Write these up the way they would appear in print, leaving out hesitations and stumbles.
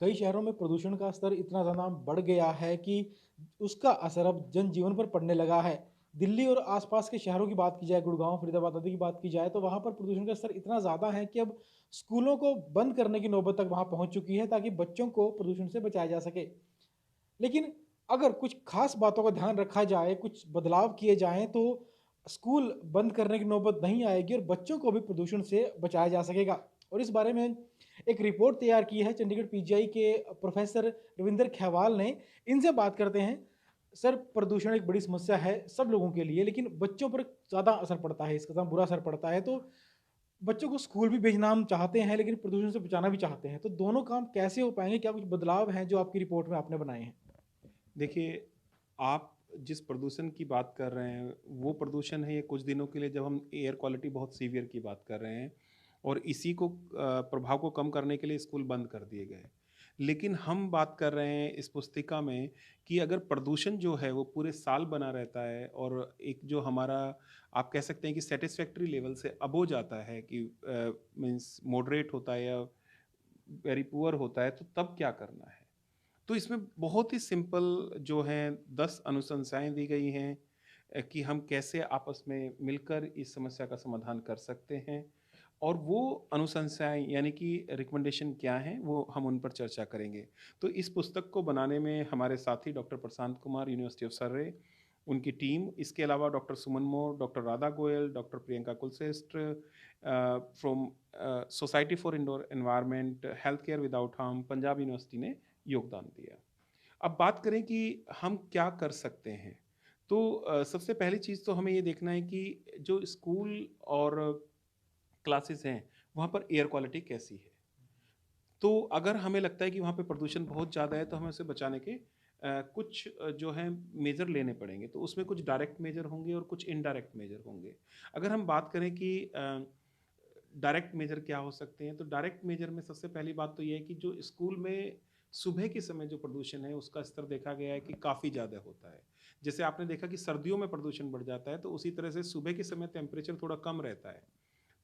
कई शहरों में प्रदूषण का स्तर इतना ज़्यादा बढ़ गया है कि उसका असर अब जनजीवन पर पड़ने लगा है। दिल्ली और आसपास के शहरों की बात की जाए, गुड़गांव, फरीदाबाद आदि की बात की जाए, तो वहाँ पर प्रदूषण का स्तर इतना ज़्यादा है कि अब स्कूलों को बंद करने की नौबत तक वहाँ पहुँच चुकी है ताकि बच्चों को प्रदूषण से बचाया जा सके। लेकिन अगर कुछ खास बातों का ध्यान रखा जाए, कुछ बदलाव किए जाएँ तो स्कूल बंद करने की नौबत नहीं आएगी और बच्चों को भी प्रदूषण से बचाया जा सकेगा। और इस बारे में एक रिपोर्ट तैयार की है चंडीगढ़ पीजीआई के प्रोफेसर रविंदर खैवाल ने। इनसे बात करते हैं। सर, प्रदूषण एक बड़ी समस्या है सब लोगों के लिए, लेकिन बच्चों पर ज़्यादा असर पड़ता है, इसका ज़्यादा बुरा असर पड़ता है। तो बच्चों को स्कूल भी भेजना हम चाहते हैं, लेकिन प्रदूषण से बचाना भी चाहते हैं। तो दोनों काम कैसे हो पाएँगे? क्या कुछ बदलाव हैं जो आपकी रिपोर्ट में आपने बनाए हैं? देखिए, आप जिस प्रदूषण की बात कर रहे हैं, वो प्रदूषण है ये कुछ दिनों के लिए जब हम एयर क्वालिटी बहुत सीवियर की बात कर रहे हैं और इसी को प्रभाव को कम करने के लिए स्कूल बंद कर दिए गए। लेकिन हम बात कर रहे हैं इस पुस्तिका में कि अगर प्रदूषण जो है वो पूरे साल बना रहता है और एक जो हमारा आप कह सकते हैं कि सैटिस्फैक्टरी लेवल से अबव जाता है कि मीन्स मॉडरेट होता है या वेरी पुअर होता है, तो तब क्या करना है? तो इसमें बहुत ही सिंपल जो हैं 10 अनुशंसाएँ दी गई हैं कि हम कैसे आपस में मिलकर इस समस्या का समाधान कर सकते हैं और वो अनुशंसाएँ यानी कि रिकमेंडेशन क्या हैं, वो हम उन पर चर्चा करेंगे। तो इस पुस्तक को बनाने में हमारे साथी doctor Prashant Kumar, university of Surrey, उनकी टीम, इसके अलावा doctor Suman more, doctor Radha Goyal, doctor Priyanka Kulshreshtha from society for indoor environment, health care without harm, Punjab university ने योगदान दिया। अब बात करें कि हम क्या कर सकते हैं, तो सबसे पहली चीज़ तो हमें ये देखना है कि जो स्कूल और क्लासेस हैं, वहाँ पर एयर क्वालिटी कैसी है। तो अगर हमें लगता है कि वहाँ पे प्रदूषण बहुत ज़्यादा है, तो हमें उसे बचाने के कुछ जो हैं मेजर लेने पड़ेंगे। तो उसमें कुछ डायरेक्ट मेजर होंगे और कुछ इनडायरेक्ट मेजर होंगे। अगर हम बात करें कि डायरेक्ट मेजर क्या हो सकते हैं, तो डायरेक्ट मेजर में सबसे पहली बात तो ये है कि जो स्कूल में सुबह के समय जो प्रदूषण है, उसका स्तर देखा गया है कि काफ़ी ज़्यादा होता है। जैसे आपने देखा कि सर्दियों में प्रदूषण बढ़ जाता है, तो उसी तरह से सुबह के समय टेम्परेचर थोड़ा कम रहता है।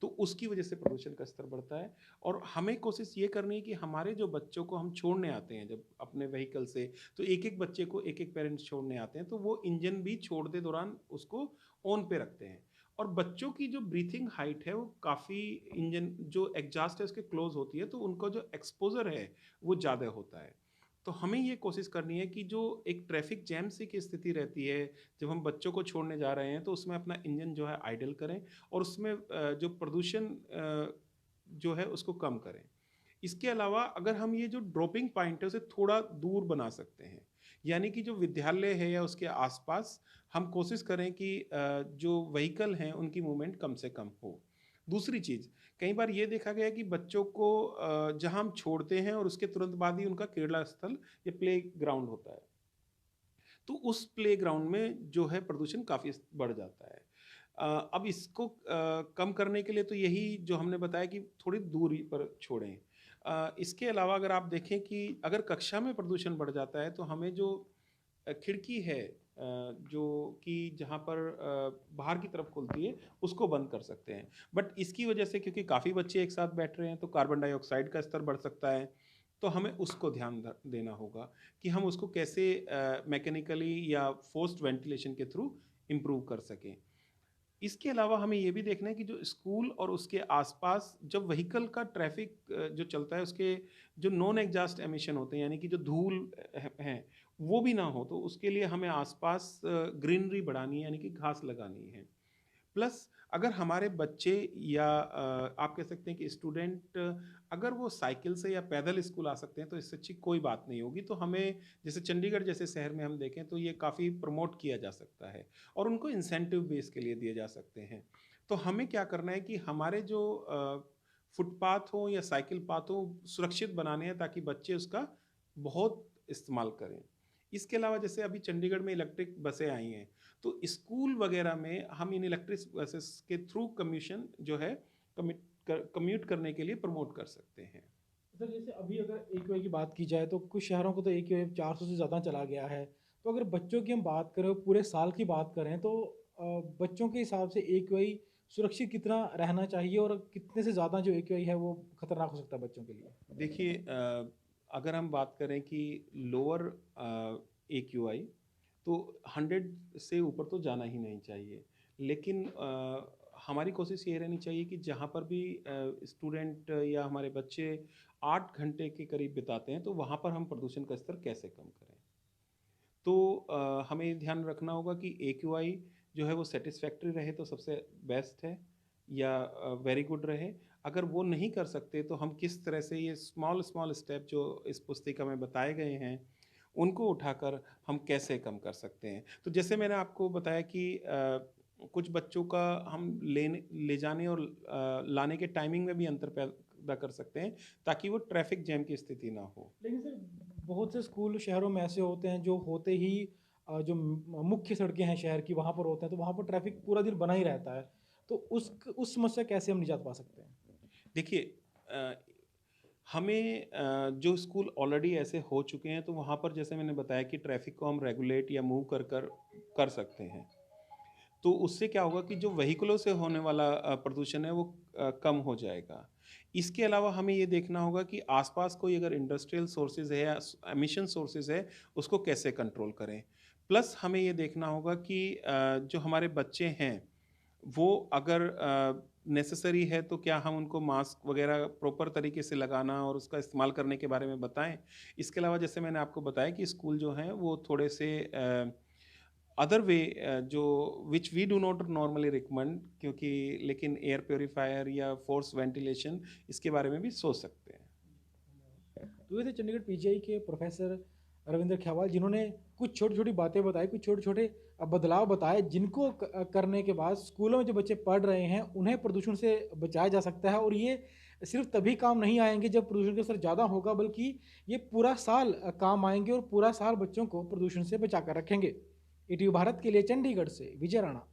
तो उसकी वजह से प्रदूषण का स्तर बढ़ता है और हमें कोशिश ये करनी है कि हमारे जो बच्चों को हम छोड़ने आते हैं जब अपने व्हीकल से, तो एक-एक बच्चे को एक-एक पेरेंट्स छोड़ने आते हैं, तो वो इंजन भी छोड़ते दौरान उसको ऑन पे रखते हैं। और बच्चों की जो ब्रीथिंग हाइट है वो काफ़ी इंजन जो एग्ज़ॉस्ट है उसके क्लोज़ होती है, तो उनका जो एक्सपोज़र है वो ज़्यादा होता है। तो हमें ये कोशिश करनी है कि जो एक ट्रैफ़िक जैम सी की स्थिति रहती है, जब हम बच्चों को छोड़ने जा रहे हैं, तो उसमें अपना इंजन जो है आइडल करें और उसमें जो प्रदूषण जो है उसको कम करें। इसके अलावा अगर हम ये जो ड्रॉपिंग पॉइंट है उसे थोड़ा दूर बना सकते हैं। यानी कि जो विद्यालय है या उसके आस-पास हम कोशिश करें कि जो व्हीकल हैं उनकी मूवमेंट कम से कम हो। दूसरी चीज़, कई बार ये देखा गया है कि बच्चों को जहाँ हम छोड़ते हैं और उसके तुरंत बाद ही उनका क्रीड़ा स्थल या प्लेग्राउंड होता है। तो उस प्लेग्राउंड में जो है प्रदूषण काफ़ी बढ़ जाता है। अब इसको कम करने के लिए तो यही जो हमने बताया कि थोड़ी दूरी पर छोड़ें। इसके अलावा अगर आप देखें कि अगर कक्षा में प्रदूषण बढ़ जाता है तो हमें जो खिड़की है जो कि जहाँ पर बाहर की तरफ खुलती है, उसको बंद कर सकते हैं। बट इसकी वजह से क्योंकि काफ़ी बच्चे एक साथ बैठ रहे हैं तो कार्बन डाइऑक्साइड का स्तर बढ़ सकता है, तो हमें उसको ध्यान देना होगा कि हम उसको कैसे मैकेनिकली या फोर्स्ड वेंटिलेशन के थ्रू इम्प्रूव कर सकें। इसके अलावा हमें ये भी देखना है कि जो स्कूल और उसके आसपास जब व्हीकल का ट्रैफिक जो चलता है उसके जो नॉन एग्जॉस्ट एमिशन होते हैं यानी कि जो धूल हैं वो भी ना हो, तो उसके लिए हमें आसपास ग्रीनरी बढ़ानी है यानी कि घास लगानी है। प्लस अगर हमारे बच्चे या आप कह सकते हैं कि स्टूडेंट अगर वो साइकिल से या पैदल स्कूल आ सकते हैं तो इससे अच्छी कोई बात नहीं होगी। तो हमें जैसे चंडीगढ़ जैसे शहर में हम देखें तो ये काफ़ी प्रमोट किया जा सकता है और उनको इंसेंटिव बेस के लिए दिए जा सकते हैं। तो हमें क्या करना है कि हमारे जो फुटपाथ हो या साइकिल पाथ हो सुरक्षित बनाने हैं ताकि बच्चे उसका बहुत इस्तेमाल करें। इसके अलावा जैसे अभी चंडीगढ़ में इलेक्ट्रिक बसें आई हैं, तो स्कूल वगैरह में हम इन इलेक्ट्रिक बसेस के थ्रू कम्यूशन जो है कम्यूट करने के लिए प्रमोट कर सकते हैं। सर, जैसे अभी अगर एक्यूआई की बात की जाए तो कुछ शहरों को तो एक्यूआई 400 से ज़्यादा चला गया है। तो अगर बच्चों की हम बात करें, पूरे साल की बात करें तो बच्चों के हिसाब से एक्यूआई सुरक्षित कितना रहना चाहिए और कितने से ज़्यादा जो एक्यूआई है वो खतरनाक हो सकता है बच्चों के लिए? देखिए अगर हम बात करें कि लोअर AQI तो 100 से ऊपर तो जाना ही नहीं चाहिए। लेकिन हमारी कोशिश ये रहनी चाहिए कि जहाँ पर भी स्टूडेंट या हमारे बच्चे 8 घंटे के करीब बिताते हैं, तो वहाँ पर हम प्रदूषण का स्तर कैसे कम करें। तो हमें ये ध्यान रखना होगा कि AQI जो है वो सैटिस्फैक्टरी रहे तो सबसे बेस्ट है, या वेरी गुड रहे। अगर वो नहीं कर सकते तो हम किस तरह से ये स्मॉल स्मॉल स्टेप जो इस पुस्तिका में बताए गए हैं उनको उठाकर हम कैसे कम कर सकते हैं। तो जैसे मैंने आपको बताया कि कुछ बच्चों का हम ले जाने और लाने के टाइमिंग में भी अंतर पैदा कर सकते हैं, ताकि वो ट्रैफिक जैम की स्थिति ना हो। लेकिन सर बहुत से स्कूल शहरों में ऐसे होते हैं जो होते ही जो मुख्य सड़कें हैं शहर की वहाँ पर होते हैं, तो वहाँ पर ट्रैफिक पूरा दिन बना ही रहता है। तो उस समस्या कैसे हम निजात पा सकते हैं? देखिए, हमें जो स्कूल ऑलरेडी ऐसे हो चुके हैं तो वहाँ पर जैसे मैंने बताया कि ट्रैफिक को हम रेगुलेट या मूव कर सकते हैं। तो उससे क्या होगा कि जो व्हीकलों से होने वाला प्रदूषण है वो कम हो जाएगा। इसके अलावा हमें ये देखना होगा कि आसपास कोई अगर इंडस्ट्रियल सोर्सेज है या एमिशन सोर्सेज है, उसको कैसे कंट्रोल करें। प्लस हमें ये देखना होगा कि जो हमारे बच्चे हैं वो अगर नेसेसरी है तो क्या हम उनको मास्क वगैरह प्रॉपर तरीके से लगाना और उसका इस्तेमाल करने के बारे में बताएं। इसके अलावा जैसे मैंने आपको बताया कि स्कूल जो हैं वो थोड़े से अदर वे जो which we do not normally recommend, क्योंकि लेकिन एयर प्योरीफायर या फोर्स वेंटिलेशन इसके बारे में भी सोच सकते हैं। तो ये थे चंडीगढ़ पीजीआई के प्रोफेसर रविंद्र ख्यावाल, जिन्होंने कुछ छोटी छोटी बातें बताई, कुछ छोटे छोटे बदलाव बताए, जिनको करने के बाद स्कूलों में जो बच्चे पढ़ रहे हैं उन्हें प्रदूषण से बचाया जा सकता है। और ये सिर्फ तभी काम नहीं आएंगे जब प्रदूषण का स्तर ज़्यादा होगा, बल्कि ये पूरा साल काम आएंगे और पूरा साल बच्चों को प्रदूषण से बचा कर रखेंगे। ईटीवी भारत के लिए चंडीगढ़ से विजय राणा।